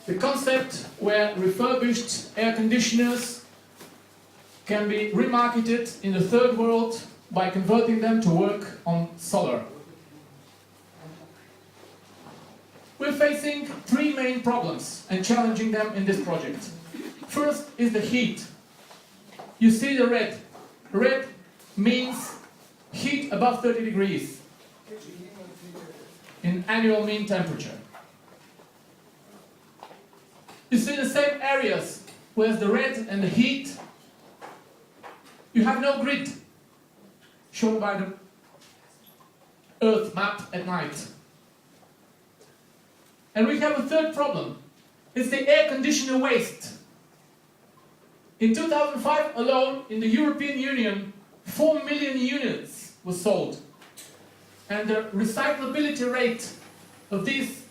the concept where refurbished air conditioners can be remarketed in the third world by converting them to work on solar. We're facing three main problems and challenging them in this project. First is the heat. You see the red. Red means heat above 30 degrees in annual mean temperature. You see the same areas where the red and the heat. You have no grid shown by the Earth map at night. And we have a third problem. It's the air conditioner waste. In 2005 alone, in the European Union, 4 million units were sold. And the recyclability rate of this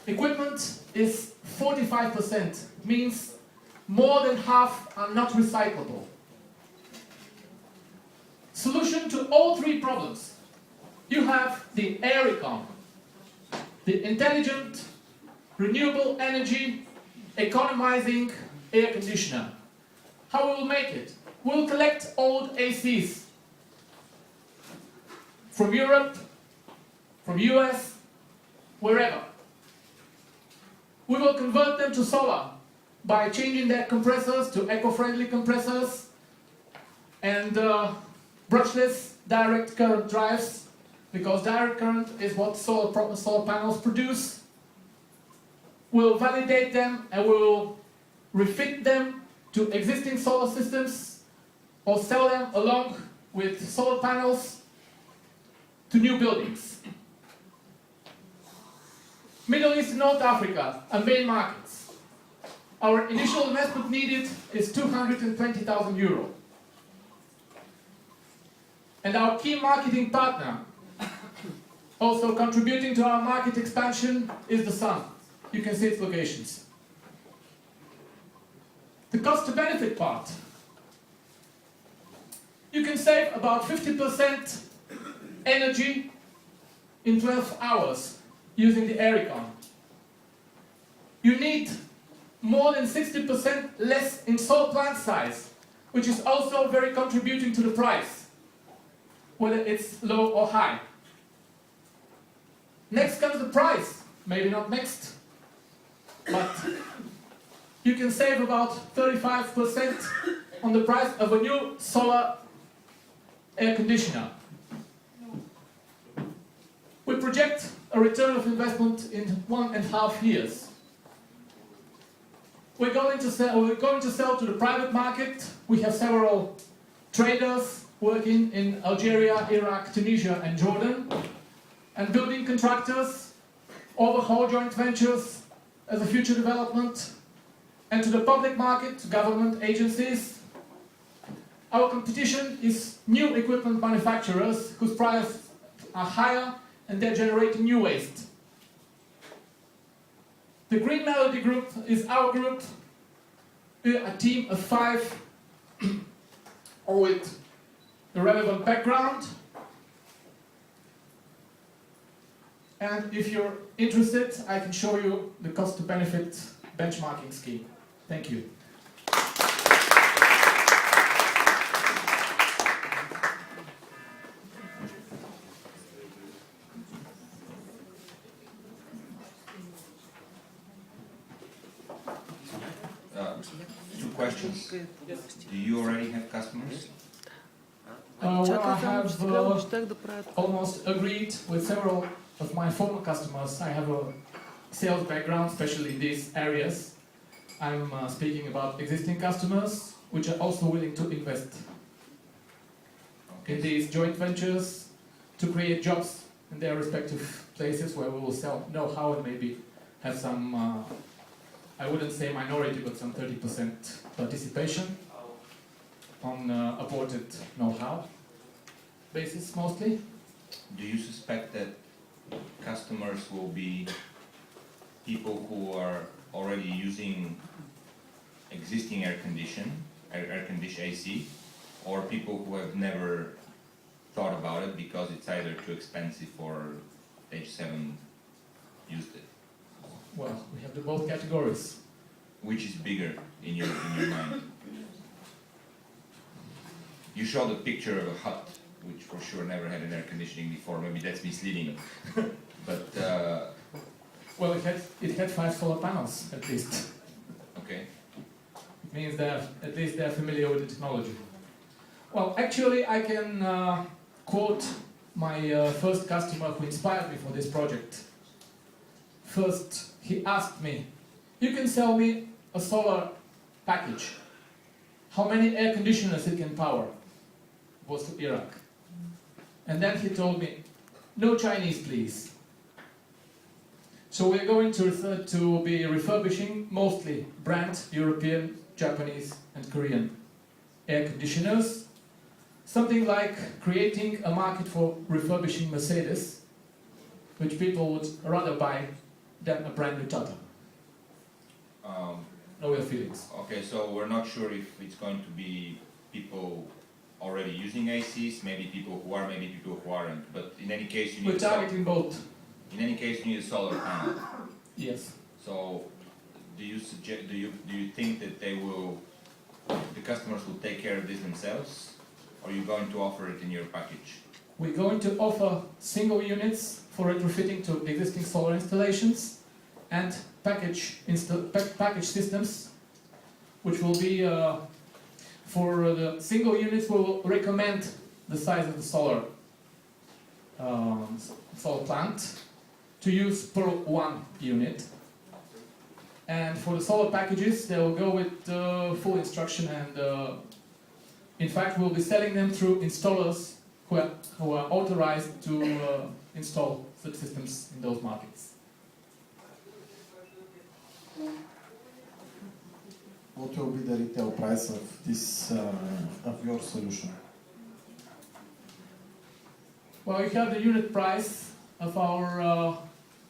equipment is 45%. Means more than half are not recyclable. Solution to all three problems. You have the aiREcon, the intelligent, renewable energy, economizing air conditioner. How we will make it? We'll collect old ACs from Europe, from US, wherever. We will convert them to solar by changing their compressors to eco-friendly compressors and brushless direct current drives, because direct current is what solar panels produce. We'll validate them and we'll refit them to existing solar systems or sell them along with solar panels to new buildings. Middle East and North Africa are main markets. Our initial investment needed is 220,000 euro. And our key marketing partner, also contributing to our market expansion, is the sun. You can see its locations. The cost to benefit part. You can save about 50% energy in 12 hours using the aiREcon. You need more than 60% less in solar plant size, which is also very contributing to the price, whether it's low or high. Next comes the price. Maybe not next, but you can save about 35% on the price of a new solar air conditioner. We project a return of investment in 1.5 years. We're going to sell to the private market. We have several traders working in Algeria, Iraq, Tunisia and Jordan, and building contractors, overhaul joint ventures as a future development, and to the public market, to government agencies. Our competition is new equipment manufacturers whose prices are higher and they're generating new waste. The Green Melody Group is our group, a team of 5 with a relevant background. And if you're interested, I can show you the cost to benefit benchmarking scheme. Thank you. Two questions. Do you already have customers? Well, I have almost agreed with several of my former customers. I have a sales background, especially in these areas. I'm speaking about existing customers, which are also willing to invest in these joint ventures to create jobs in their respective places where we will sell know-how and maybe have some, I wouldn't say minority, but some 30% participation on aborted know-how basis mostly. Do you suspect that customers will be people who are already using existing air-conditioned AC, or people who have never thought about it because it's either too expensive or they just haven't used it? Well, we have to do both categories. Which is bigger in your mind? You showed a picture of a hut, which for sure never had an air conditioning before. Maybe that's misleading. But well, it had 5 solar panels at least. okay. It means at least they're familiar with the technology. Well, actually, I can quote my first customer who inspired me for this project. First, he asked me, "You can sell me a solar package. How many air conditioners it can power?" It was to Iraq. And then he told me, "No Chinese, please." So we're going to be refurbishing mostly brand European, Japanese and Korean air conditioners. Something like creating a market for refurbishing Mercedes, which people would rather buy than a brand new Tata. No ill feelings. Okay, so we're not sure if it's going to be people already using ACs, maybe people who are, maybe people who aren't. But in any case, you need. We're targeting both. In any case, you need a solar panel. Yes. So, do you think that the customers will take care of this themselves, or are you going to offer it in your package? We're going to offer single units for retrofitting to existing solar installations and package systems, which will be for the single units. We will recommend the size of the solar plant to use per 1 unit, and for the solar packages they will go with full instruction, and in fact we'll be selling them through installers who are authorized to install such systems in those markets. What will be the retail price of this of your solution? Well, you have the unit price of our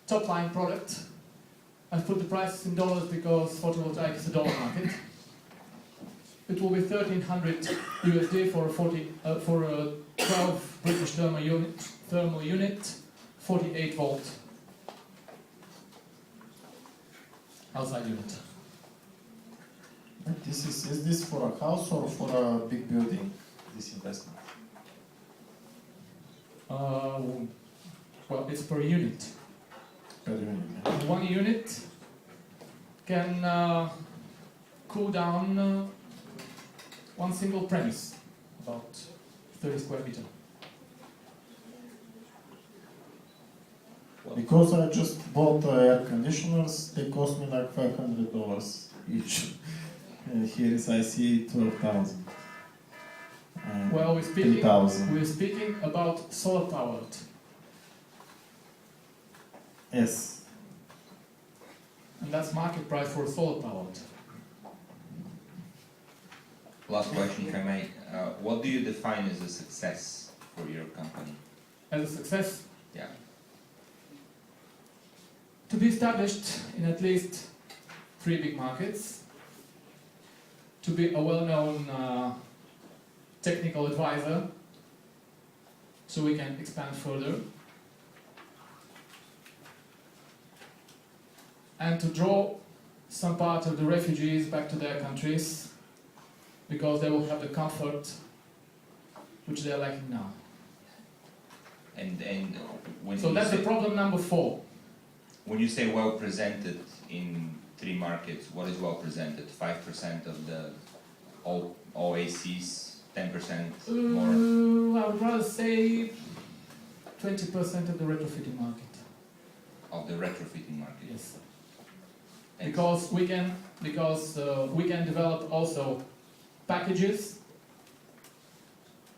top line product. I've put the prices in dollars because photovoltaic is a dollar market. It will be $1,300 USD for a 12 British thermal unit, 48 volt outside unit. Is this for a house or for a big building, this investment? Well, it's per unit. Per unit, yeah. 1 unit can cool down 1 single premise, about 30 square meter. Because I just bought air conditioners, they cost me like $500 each. Here is I see 12,000. Well, we're speaking about solar powered. Yes. And that's market price for solar powered. Last question, if I may. What do you define as a success for your company? As a success? Yeah. To be established in at least 3 big markets, to be a well-known technical advisor, so we can expand further, and to draw some part of the refugees back to their countries, because they will have the comfort which they are lacking now. And when so that's the problem number 4. When you say well presented in 3 markets, what is well presented? 5% of the all ACs, 10% more? I would rather say 20% of the retrofitting market. Of the retrofitting market? Yes. Because we can develop also packages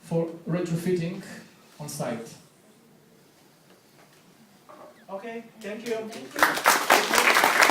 for retrofitting on site. Okay, thank you. Thank you.